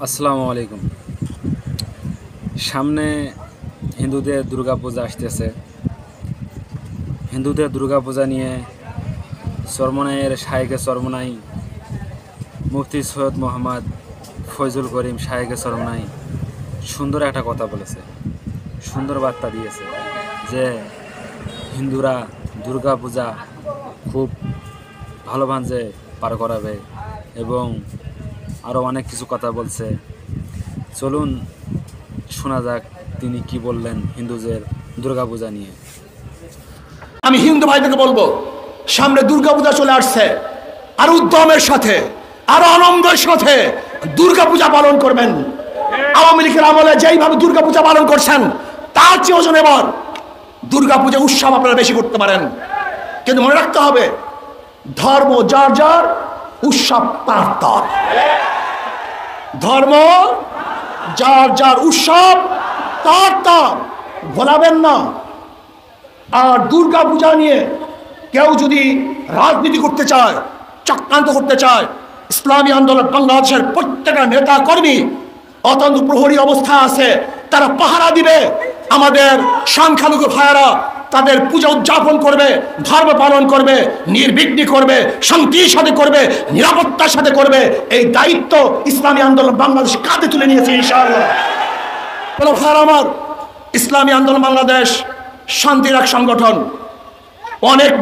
আসসালামু আলাইকুম। সামনে হিন্দুদের দুর্গাপূজা আসতেছে। হিন্দুদের দুর্গাপূজা নিয়ে চরমনাইয়ের শায়েখে চরমনাই মুফতি সৈয়দ মোহাম্মদ ফয়জুল করিম শায়েখে চরমনাই সুন্দর একটা কথা বলেছে, সুন্দর বার্তা দিয়েছে যে হিন্দুরা দুর্গাপূজা খুব ভালোভাবে পার করাবে এবং আরও অনেক কিছু কথা বলছে। চলুন শোনা যাক তিনি কি বললেন হিন্দুদের দুর্গাপূজা নিয়ে। আমি হিন্দু ভাইদেরকে বলবো, সামনে দুর্গাপূজা চলে আসছে, আর উদ্যমের সাথে আরো আনন্দের সাথে দুর্গাপূজা পালন করবেন। আওয়ামী লীগের আমলে যেইভাবে দুর্গাপূজা পালন করছেন তার চেয়ে ওজন এবার দুর্গাপূজা উৎসব আপনারা বেশি করতে পারেন। কিন্তু মনে রাখতে হবে, ধর্ম যার যার, উৎসব তার তার। ধর্ম যার যার, উৎসব তার তার, ভোলাবেন না। আর দুর্গা পূজা নিয়ে কেউ যদি রাজনীতি করতে চায়, চক্রান্ত করতে চায়, ইসলামী আন্দোলন বাংলাদেশের প্রত্যেকটা নেতা কর্মী অত্যন্ত প্রহরী অবস্থা আছে, তারা পাহারা দিবে। আমাদের সংখ্যালঘু ভাইয়েরা তাদের পূজা উদযাপন করবে, ধর্ম পালন করবে, নির্বিঘ্নে করবে, শান্তির সাথে করবে, নিরাপত্তার সাথে করবে। এই দায়িত্ব ইসলামী আন্দোলন বাংলাদেশ কাঁধে তুলে নিয়েছে ইনশাআল্লাহ। ভাইয়েরা আমার, ইসলামী আন্দোলন বাংলাদেশ শান্তির এক সংগঠন। অনেক